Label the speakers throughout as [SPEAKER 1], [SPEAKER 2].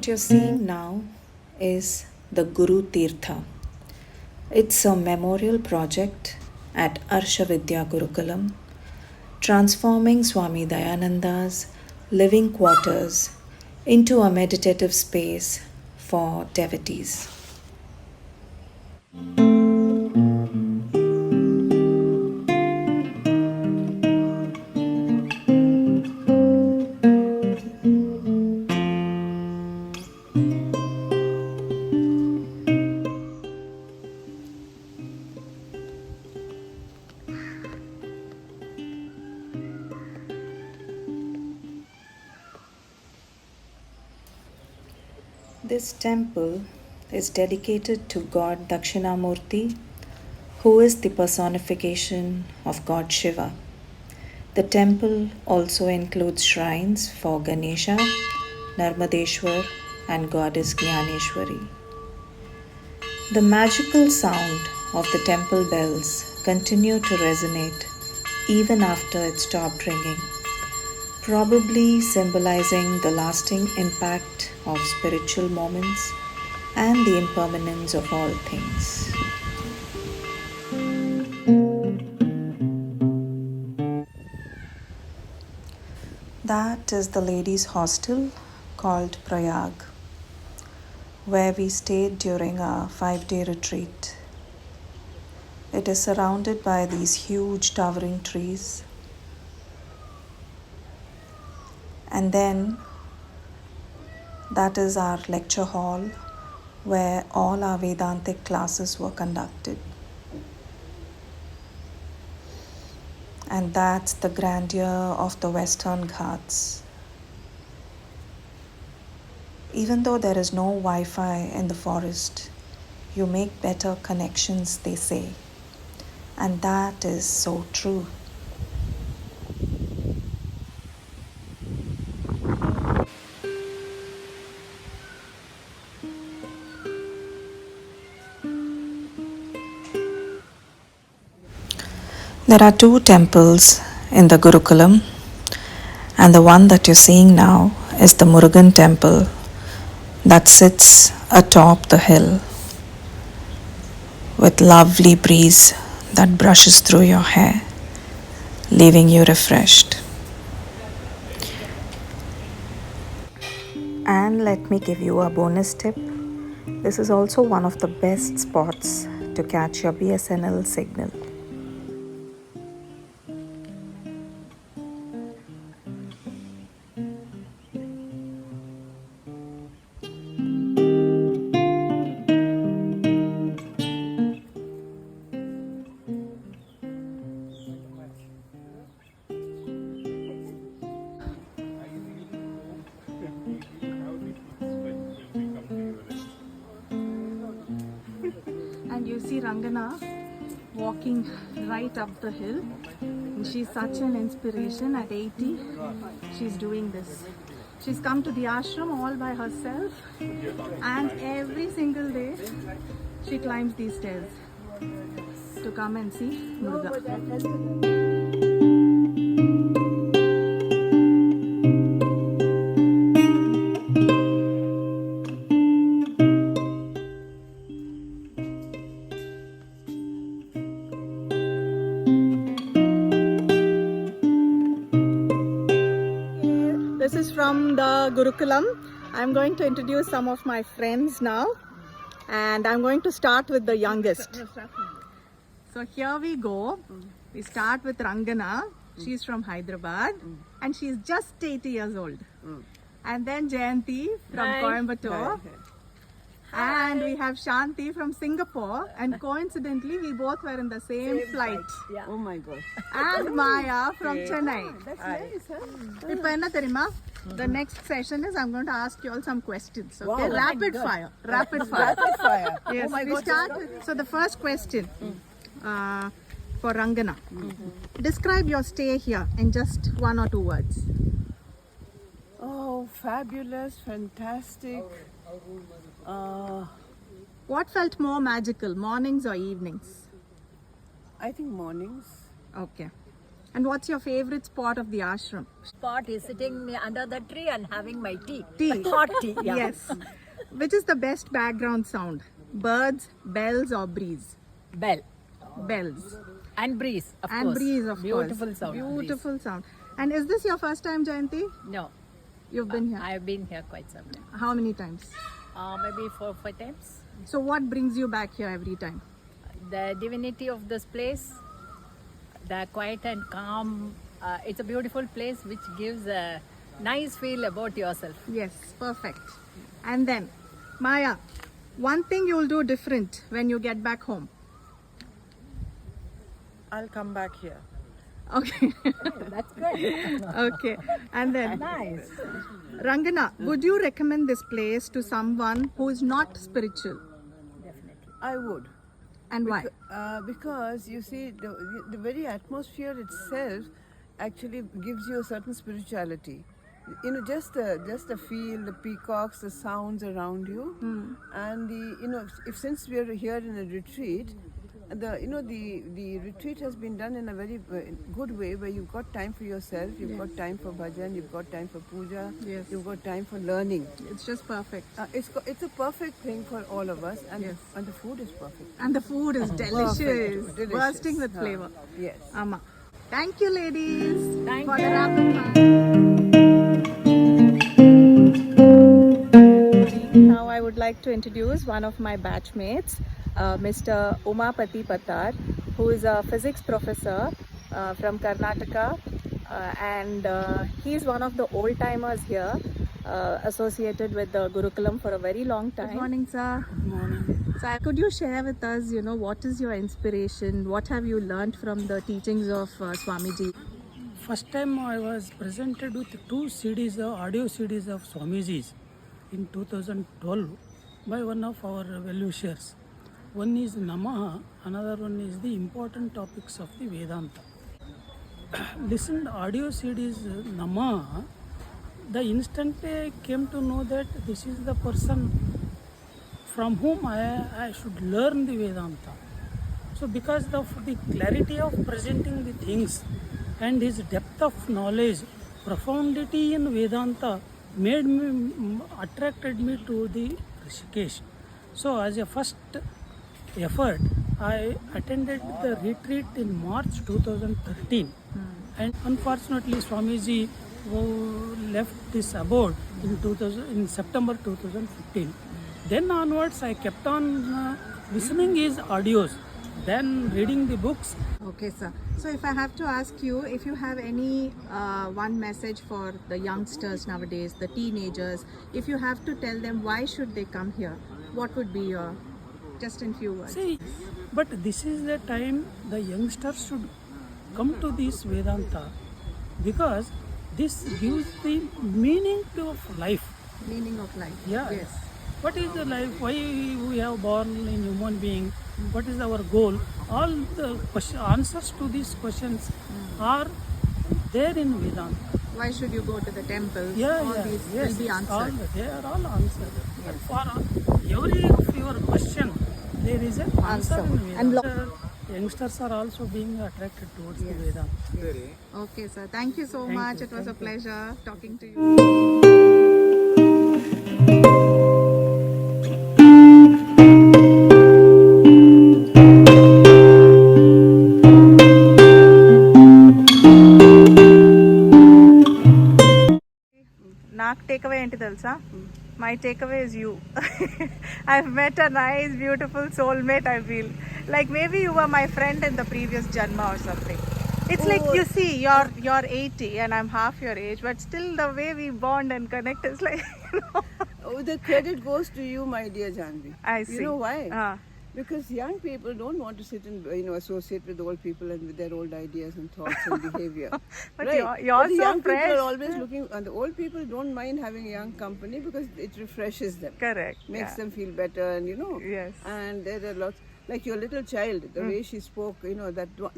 [SPEAKER 1] What you're seeing now is the Guru Tirtha. It's a memorial project at Arsha Vidya Gurukulam, transforming Swami Dayananda's living quarters into a meditative space for devotees. This temple is dedicated to God Dakshinamurti, who is the personification of God Shiva. The temple also includes shrines for Ganesha, Narmadeshwar, and Goddess Jnaneshwari. The magical sound of the temple bells continue to resonate even after it stopped ringing, probably symbolizing the lasting impact of spiritual moments and the impermanence of all things. That is the ladies' hostel called Prayag, where we stayed during our 5-day retreat. It is surrounded by these huge towering trees. And then that is our lecture hall where all our Vedantic classes were conducted. And that's the grandeur of the Western Ghats. Even though there is no Wi-Fi in the forest, you make better connections, they say. And that is so true. There are two temples in the Gurukulam, and the one that you're seeing now is the Murugan temple that sits atop the hill with lovely breeze that brushes through your hair, leaving you refreshed. And let me give you a bonus tip. This is also one of the best spots to catch your BSNL signal. And you see Rangana walking right up the hill. And she's such an inspiration. At 80, she's doing this. She's come to the ashram all by herself, and every single day she climbs these stairs to come and see Muruga. This is from the Gurukulam. I'm going to introduce some of my friends now, and I'm going to start with the youngest. So here we go. We start with Rangana. She's from Hyderabad and she's just 80 years old. And then Jayanti from Coimbatore. And we have Shanti from Singapore, and coincidentally we both were in the same flight.
[SPEAKER 2] Yeah. Oh my god.
[SPEAKER 1] And Maya from Chennai.
[SPEAKER 2] That's nice, huh?
[SPEAKER 1] Ipo enna theriyuma? The next session is I'm going to ask you all some questions. Okay,
[SPEAKER 2] Wow.
[SPEAKER 1] rapid fire. Rapid fire.
[SPEAKER 2] Rapid fire.
[SPEAKER 1] Yes,
[SPEAKER 2] Oh my
[SPEAKER 1] we
[SPEAKER 2] god.
[SPEAKER 1] start with, so the first question for Rangana. Describe your stay here in just 1 or 2 words.
[SPEAKER 2] Oh, fabulous, fantastic.
[SPEAKER 1] What felt more magical, mornings or evenings?
[SPEAKER 2] I think mornings.
[SPEAKER 1] Okay.
[SPEAKER 3] And what's your favorite spot of the ashram?
[SPEAKER 4] Spot is sitting under the tree and having my tea.
[SPEAKER 3] Tea.
[SPEAKER 4] Hot tea. Yeah.
[SPEAKER 3] Yes. Which is the best background sound? Birds, bells, or breeze?
[SPEAKER 4] Bell
[SPEAKER 3] Bells.
[SPEAKER 4] and breeze. Of
[SPEAKER 3] And
[SPEAKER 4] course.
[SPEAKER 3] breeze, of
[SPEAKER 4] Beautiful
[SPEAKER 3] course.
[SPEAKER 4] sound.
[SPEAKER 3] Beautiful sound. And is this your first time, Jayanti?
[SPEAKER 4] Breeze. No,
[SPEAKER 3] You've been here.
[SPEAKER 4] I have been here quite some time.
[SPEAKER 3] How many times?
[SPEAKER 4] Maybe 4 or 5 times.
[SPEAKER 3] So what brings you back here every time?
[SPEAKER 4] The divinity of this place, the quiet and calm. It's a beautiful place which gives a nice feel about yourself.
[SPEAKER 3] Yes, perfect. And then, Maya, one thing you'll do different when you get back home.
[SPEAKER 2] I'll come back here.
[SPEAKER 3] Okay.
[SPEAKER 4] That's good.
[SPEAKER 3] Okay. And then,
[SPEAKER 4] Nice.
[SPEAKER 3] Rangana, would you recommend this place to someone who is not spiritual?
[SPEAKER 4] Definitely.
[SPEAKER 2] I would.
[SPEAKER 3] And why?
[SPEAKER 2] Because you see, the very atmosphere itself actually gives you a certain spirituality. You know, just the feel, the peacocks, the sounds around you, and if since we are here in a retreat, the retreat has been done in a very good way, where you've got time for yourself, you've got time for bhajan, you've got time for puja,
[SPEAKER 3] Yes.
[SPEAKER 2] you've got time for learning.
[SPEAKER 3] It's just perfect.
[SPEAKER 2] It's a perfect thing for all of us, and
[SPEAKER 3] Yes.
[SPEAKER 2] and the food is perfect.
[SPEAKER 3] And the food is delicious,
[SPEAKER 2] Delicious.
[SPEAKER 3] bursting with flavor.
[SPEAKER 2] Yes.
[SPEAKER 3] Amma. Thank you, ladies,
[SPEAKER 4] Thank
[SPEAKER 3] for
[SPEAKER 4] you.
[SPEAKER 3] the rapid fire. Now I would like to introduce one of my batchmates, Mr. Umapati Pattar, who is a physics professor from Karnataka, and he's one of the old timers here, associated with the Gurukulam for a very long time. Good morning, sir.
[SPEAKER 5] Good morning.
[SPEAKER 3] So could you share with us, what is your inspiration? What have you learned from the teachings of Swamiji?
[SPEAKER 5] First time I was presented with 2 CDs, audio CDs of Swamiji's in 2012 by one of our well-wishers. One is Namaha, another one is the important topics of the Vedanta. Listened audio CDs Namaha, the instant I came to know that this is the person from whom I should learn the Vedanta. So because of the clarity of presenting the things and his depth of knowledge, profundity in Vedanta attracted me to the Rishikesh. So as a first effort, I attended the retreat in March 2013. And unfortunately Swamiji left this abode in September 2015. Then onwards I kept on listening his audios, then reading the books.
[SPEAKER 3] Okay, sir. So if I have to ask you, if you have any one message for the youngsters nowadays, the teenagers, if you have to tell them why should they come here, what would be your, just in few words?
[SPEAKER 5] See, but this is the time the youngsters should come to this Vedanta, because this gives the meaning to life.
[SPEAKER 3] Meaning of life.
[SPEAKER 5] Yeah.
[SPEAKER 3] Yes.
[SPEAKER 5] What is the life? Why we have born in human being? What is our goal? All the answers to these questions are there in Vedanta.
[SPEAKER 3] Why should you go to the temple?
[SPEAKER 5] Yeah,
[SPEAKER 3] All
[SPEAKER 5] yeah,
[SPEAKER 3] these
[SPEAKER 5] yes,
[SPEAKER 3] will be
[SPEAKER 5] all,
[SPEAKER 3] answered.
[SPEAKER 5] they are all answered. But for every of your question, there is an answer
[SPEAKER 3] Answer.
[SPEAKER 5] in
[SPEAKER 3] And
[SPEAKER 5] Vedanta. Youngsters are also being attracted towards the Vedanta.
[SPEAKER 3] Okay, sir. Thank you so
[SPEAKER 5] Thank
[SPEAKER 3] much.
[SPEAKER 5] you,
[SPEAKER 3] It was a
[SPEAKER 5] thank you.
[SPEAKER 3] pleasure talking to you. నాకు takeaway ఏంటి తెలుసా my takeaway is you I met a nice beautiful soulmate I feel like maybe you are my friend in the previous janma or something it's like you see you're 80 and I'm half your age, but still the way we bond and connect is like
[SPEAKER 2] Oh, the credit goes to you, my dear Janvi.
[SPEAKER 3] I see.
[SPEAKER 2] You know why?
[SPEAKER 3] Ah.
[SPEAKER 2] Because young people don't want to sit and associate with old people and with their old ideas and thoughts and behavior.
[SPEAKER 3] But
[SPEAKER 2] right?
[SPEAKER 3] you're
[SPEAKER 2] But the
[SPEAKER 3] so
[SPEAKER 2] young people
[SPEAKER 3] fresh.
[SPEAKER 2] are always looking, and the old people don't mind having young company because it refreshes them,
[SPEAKER 3] Correct.
[SPEAKER 2] makes
[SPEAKER 3] Yeah.
[SPEAKER 2] them feel better, and
[SPEAKER 3] Yes.
[SPEAKER 2] And there are lots. Like your little child, the way she spoke,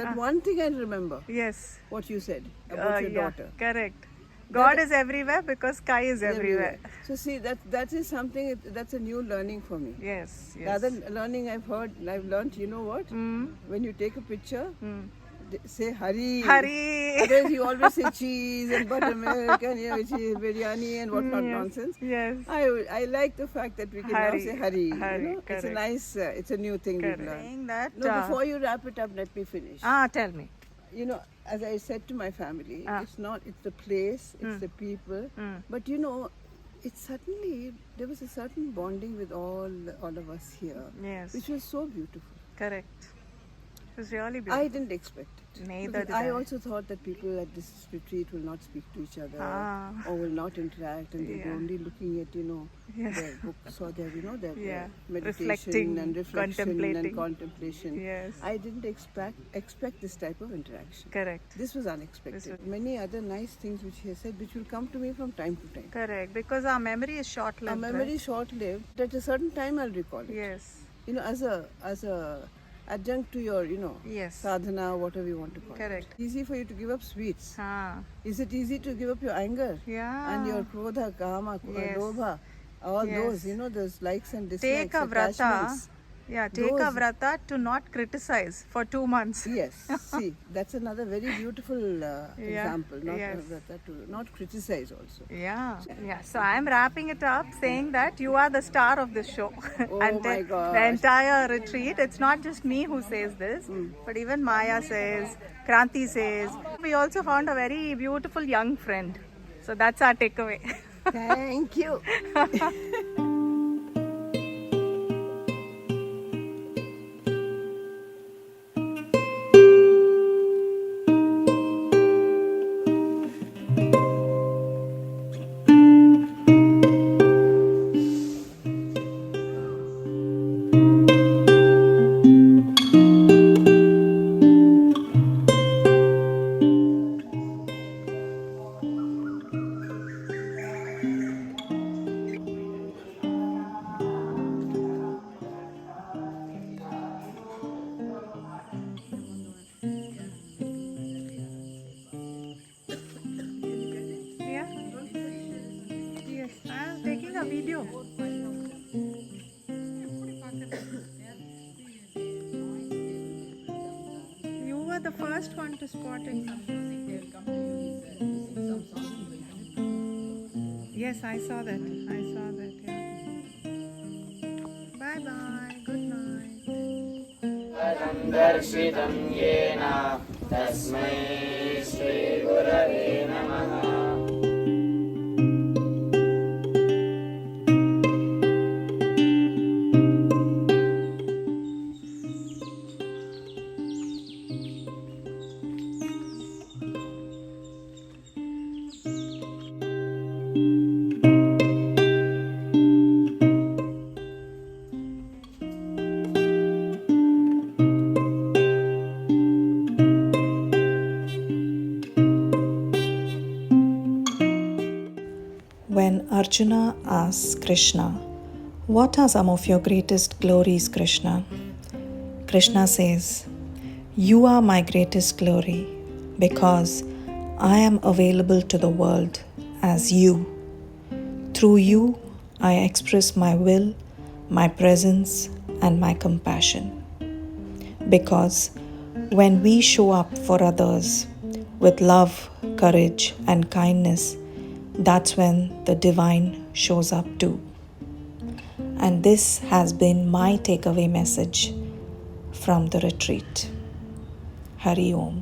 [SPEAKER 2] that one thing I remember.
[SPEAKER 3] Yes.
[SPEAKER 2] What you said about your
[SPEAKER 3] Yeah,
[SPEAKER 2] daughter.
[SPEAKER 3] correct. God is everywhere because Kai is everywhere.
[SPEAKER 2] So see that is something that's a new learning for me.
[SPEAKER 3] Yes,
[SPEAKER 2] The
[SPEAKER 3] yes.
[SPEAKER 2] other learning I've learned, you know what?
[SPEAKER 3] Mm.
[SPEAKER 2] When you take a picture, say Hari.
[SPEAKER 3] Hari.
[SPEAKER 2] Otherwise you always say cheese and buttermilk and biryani and whatnot nonsense.
[SPEAKER 3] Yes.
[SPEAKER 2] I like the fact that we can now say Hari.
[SPEAKER 3] Hari,
[SPEAKER 2] It's a
[SPEAKER 3] correct.
[SPEAKER 2] nice, it's a new thing we've learned.
[SPEAKER 3] Saying that.
[SPEAKER 2] No, before you wrap it up, let me finish.
[SPEAKER 3] Tell me.
[SPEAKER 2] As I said to my family, it's the place, it's the people, but there was a certain bonding with all of us here,
[SPEAKER 3] Yes.
[SPEAKER 2] which was so beautiful.
[SPEAKER 3] Correct. It was really beautiful.
[SPEAKER 2] I didn't expect it.
[SPEAKER 3] Neither
[SPEAKER 2] Because
[SPEAKER 3] did
[SPEAKER 2] I
[SPEAKER 3] I.
[SPEAKER 2] also thought that people at this retreat will not speak to each other or will not interact, and they'll be only looking at their books or their their meditation
[SPEAKER 3] Reflecting,
[SPEAKER 2] and reflection and
[SPEAKER 3] contemplating.
[SPEAKER 2] contemplation.
[SPEAKER 3] Yes.
[SPEAKER 2] I didn't expect this type of interaction.
[SPEAKER 3] Correct.
[SPEAKER 2] This was unexpected. Many other nice things which he has said, which will come to me from time to time.
[SPEAKER 3] Correct. Because our memory is short-lived.
[SPEAKER 2] Our memory is short-lived. At a certain time, I'll recall it.
[SPEAKER 3] Yes.
[SPEAKER 2] As a adjunct to your
[SPEAKER 3] Yes.
[SPEAKER 2] sadhana, whatever you want to call
[SPEAKER 3] Correct.
[SPEAKER 2] it. Easy for you to give up sweets.
[SPEAKER 3] Ah.
[SPEAKER 2] Is it easy to give up your anger
[SPEAKER 3] Yeah.
[SPEAKER 2] and your krodha, kama,
[SPEAKER 3] Yes.
[SPEAKER 2] lobha, all
[SPEAKER 3] Yes.
[SPEAKER 2] those, those likes and dislikes,
[SPEAKER 3] Take a vrata.
[SPEAKER 2] attachments.
[SPEAKER 3] Take a
[SPEAKER 2] Those-
[SPEAKER 3] vrata to not criticize for 2 months.
[SPEAKER 2] Yes, see, that's another very beautiful example. Not
[SPEAKER 3] Yes.
[SPEAKER 2] to not criticize also.
[SPEAKER 3] Yeah. So I'm wrapping it up saying that you are the star of this show.
[SPEAKER 2] Oh
[SPEAKER 3] And
[SPEAKER 2] my gosh.
[SPEAKER 3] the entire retreat, it's not just me who says this, but even Maya says, Kranti says. We also found a very beautiful young friend. So that's our takeaway.
[SPEAKER 2] Thank you.
[SPEAKER 3] Yeah. Yes. I'm taking a video. You were the first one to spot it. Yes, I saw that. Yeah. Bye bye. Good night.
[SPEAKER 6] दर्शितं येन तस्मै श्रीगुरवे नमः।
[SPEAKER 1] When Arjuna asks Krishna, "What are some of your greatest glories, Krishna?" Krishna says, "You are my greatest glory because I am available to the world as you. Through you, I express my will, my presence, and my compassion. Because when we show up for others with love, courage, and kindness, that's when the divine shows up too." And this has been my takeaway message from the retreat. Hari Om.